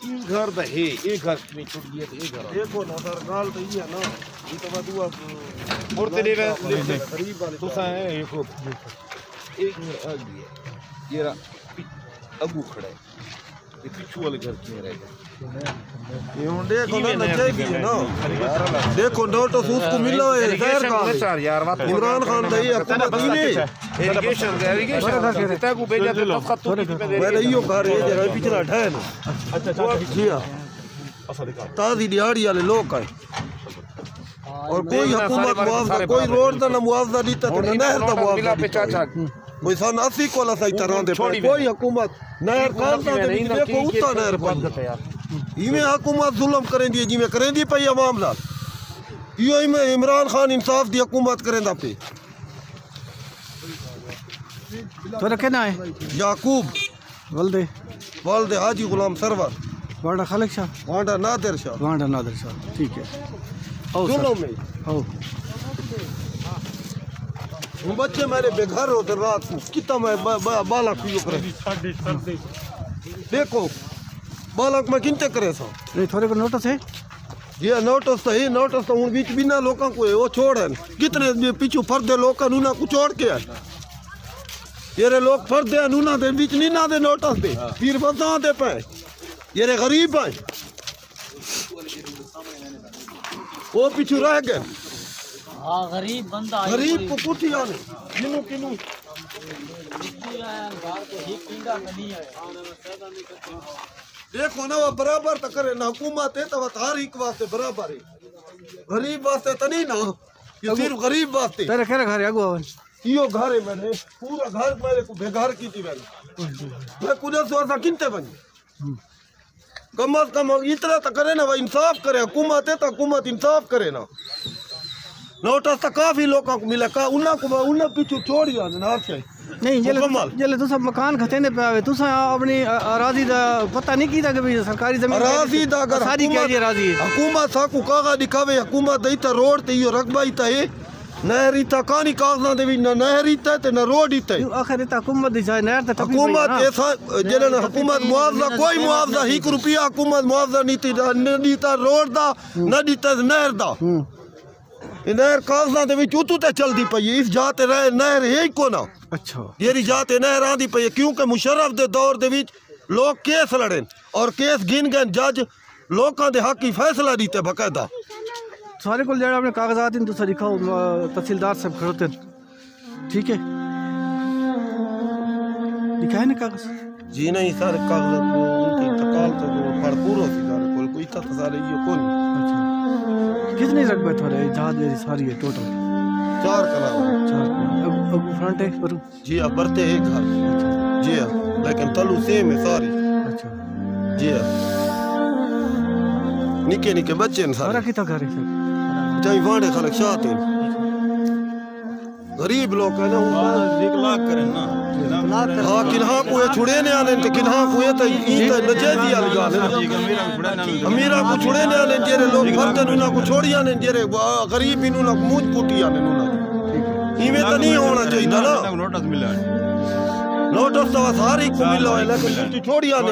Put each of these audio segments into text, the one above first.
گھر دا ہے ایک گھر میں چھوٹ گیا تو ایک گھر دیکھو نا سر گال تو یہ ہے نا یہ تو بات ہوا مورتے لے رہے غریب والے تو سا ہے ایک گھر آ گیا یہ رہا ابو کھڑا ہے یہ پیچھو والے گھر کیوں رہ گئے یہ ہوں دیکھو نا نچے بھی ہے نا دیکھو نوٹس اس کو ملا ہے غیر کام عمران خان دائی حکومت ہی نہیں ایریگیشن تے کو بھیجا تو خط تو میں نے یہ گھر یہ جگہ پچھلا ڈھائے نا جی ہاں تازی دیہڑی والے لوگ آئے اور کوئی حکومت معاوضہ کوئی روڈ دا نہ معاوضہ دیتا تو نہ نہر دا معاوضہ دیتا کوئی سان 80 کولا سائی طرح دے پڑے کوئی حکومت نہر کارتا دے بھی دیکھو اتا نہر پڑی ایمیں حکومت ظلم کریں دی جی میں کریں دی پئی عوام لال یہ ایمیں عمران خان انصاف دی حکومت کریں دا پہ تو رکھنا ہے یعقوب والد حاجی غلام سرور وانڈا خالق شاہ وانڈا نادر شاہ ٹھیک ہے دونوں میں وہ بچے میرے بے گھر ہوتے رات کو کتا میں بالا کیوں کرے دیکھو بالا میں کنتے کرے سا تھوڑے کو نوٹس ہے یہ نوٹس تو ہی نوٹس تو ان بیچ بنا لوکاں کو ہے وہ چھوڑ ہے کتنے پیچھو پردے لوکاں نونا کو چھوڑ کے ہے یہ لوگ پردے نونا دے بیچ نہیں نہ دے نوٹس دے پیر بزاں دے پہ یہ غریب ہیں وہ پیچھو رہ گئے غریب بندہ غریب کو پوچھی آنے کنوں کنوں دیکھو نا وہ برابر تا کرے نا حکومت ہے تو ہر ایک واسطے برابر ہے غریب واسطے تو نہیں نا یہ صرف غریب واسطے تیرے کہہ گھر ہے اگو آون یہ گھر ہے میں نے پورا گھر میرے کو بے گھر کی تھی میں کدھر سوچا کنتے بنی کم از کم اتنا تو کرے نا وہ انصاف کرے حکومت ہے تو حکومت انصاف کرے نا نوٹس تو کافی لوگوں کو ملا انہاں پیچھو چھوڑی آنے ہر شے نہیں جلے تو سب مکان کھتیندے پہ آوے تو سا اپنی اراضی دا پتہ نہیں کیتا کہ سرکاری زمین اراضی دا اگر ساری کیا جی اراضی حکومت سا کو کاغذ دکھاوے حکومت دیتا روڈ تے یہ رقبہ ہی تا ہے نہری تا کانی کاغذاں دے نہ نہری تا تے نہ روڈ ہی تا آخر تا حکومت دی جائے نہر تے حکومت ایسا جنہاں حکومت معاوضہ کوئی معاوضہ 1 روپیہ حکومت معاوضہ نہیں دیتا روڈ دا نہ دیتا نہر دا نہر کاغذاں دے وچ اتو تے چل دی پئی اس جاتے رہے نہر ہے ہی کو نا اچھا یہ جاتے نہر آندی پئی کیونکہ مشرف دے دور دے وچ لوگ کیس لڑیں اور کیس گن گئے جج لوکاں دے حق کی فیصلہ دیتے باقاعدہ سارے کو جڑا اپنے کاغذات ان تو سا دکھاؤ تحصیلدار سب کھڑوتے ہیں ٹھیک ہے دکھائے نا کاغذ جی نہیں سارے کاغذات کو ان کی تقال کو بھرپور ہوتی سارے کوئی تا سارے یہ کون کتنے رقبے تھوڑے جہاز میری ساری ہے ٹوٹل 4 کنال ابو فرنٹ ہے پر جی ہاں برتے ایک گھر جی ہاں لیکن تلو سیم ہے ساری اچھا جی ہاں نکے نکے بچے ہیں سارے کتا گھر ہے چاہی وانڈے خلق شاہتے ہیں غریب لوگ ہیں نا 1 لاکھ کریں نا ہاں کنہاں کو یہ چھوڑے نے آنے تے کنہاں کو یہ نجیزی آنے جانے امیرہ کو چھوڑے نے آنے جیرے لوگ پردے نونا کو چھوڑی آنے جیرے غریب انہوں کو موج پوٹی آنے نونا ایمیں تو نہیں ہونا چاہیے نا نوٹس ملا نوٹس تو ساری کو ملا ہے لیکن چھوڑی آنے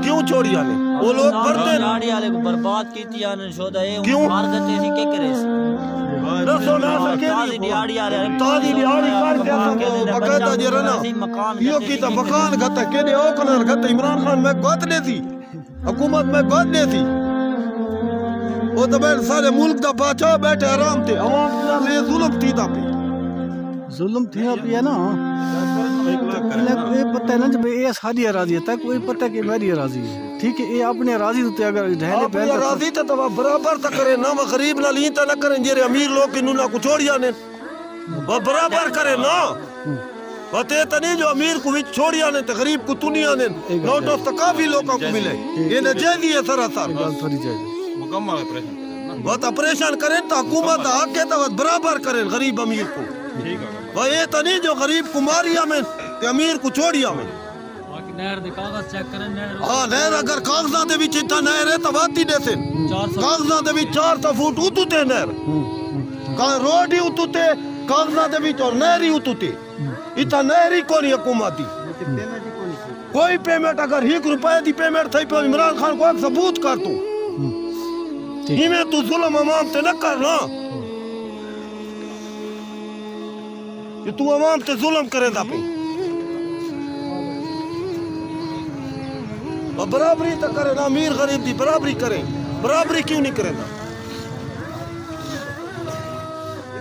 کیوں چھوڑی آنے وہ لوگ پردے لاڑی والے کو برباد کیتی آنے شودا ہے کیوں مار گتے سی کے کرے رسو نا سکے تازی دیہڑی والے تازی دیہڑی کر کے باقاعدہ جرنا یہ کیتا مکان گھتا کہنے اوکنار گھتا عمران خان میں گوت نہیں تھی حکومت میں گوت نہیں تھی وہ تو بیٹھ سارے ملک دا باچا بیٹھے آرام تھے عوام نے ظلم تھی دا پہ ظلم تھی پہ ہے نا یہ پتہ ہے نا جب یہ ساری اراضی ہے تک کوئی پتہ کہ میری اراضی ہے ٹھیک ہے یہ اپنے اراضی ہوتے اگر ڈھہلے اپنی اراضی تے تو برابر تا کرے نا وہ غریب نہ لین تا نہ کریں جیرے امیر لوگ انہوں نہ کو چھوڑی آنے وہ برابر کرے نا وہ تے تو نہیں جو امیر کو وچ چھوڑی آنے تے غریب کو تو نہیں آنے نوٹس تو کافی لوگوں کو ملے یہ نہ جیدی ہے سراسر تھوڑی جائے مکمل آپریشن کریں وہ آپریشن کریں تو حکومت حق ہے تو برابر کریں غریب امیر کو وہ یہ تو نہیں جو غریب کو ماری ہمیں تے امیر کو چھوڑی ہمیں نہر دے کاغذ چیک کریں نہر ہاں نہر اگر کاغذات دے وچ اتنا نہر ہے تو واتی دیتے کاغذات دے وچ 400 فٹ اتو تے نہر روڈ ہی اتو تے کاغذات دے وچ اور نہر ہی اتو تے اتنا نہر ہی کونی حکومت دی کوئی پیمنٹ اگر 1 روپے دی پیمنٹ تھی پہ عمران خان کو ایک ثبوت کر تو ہی میں تو ظلم عوام تے نہ کرنا کہ تو عوام تے ظلم کرے دا پہ اور برابری تو کرے نا امیر غریب دی برابری کریں برابری کیوں نہیں کرے نا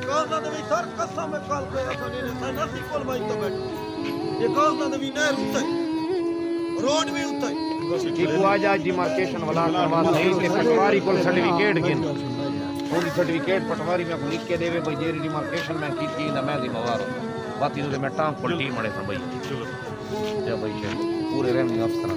کازنا دوی سر قسم میں کال کے رکھا نہیں تھا نسی کول بائی تو بیٹھو یہ کازنا دوی نہر ہوتا ہے روڈ بھی ہوتا ہے ٹھیکو آ جا ڈیمارکیشن والا کروا نہیں کہ پٹواری کو سرٹیفکیٹ گن پوری سرٹیفکیٹ پٹواری میں کو لکھ کے دے وے بھائی جیری ڈیمارکیشن میں کی نہ میں دی موار باتی تو میں ٹانگ پلٹی مڑے تھا بھائی جا بھائی پورے رہنے افسر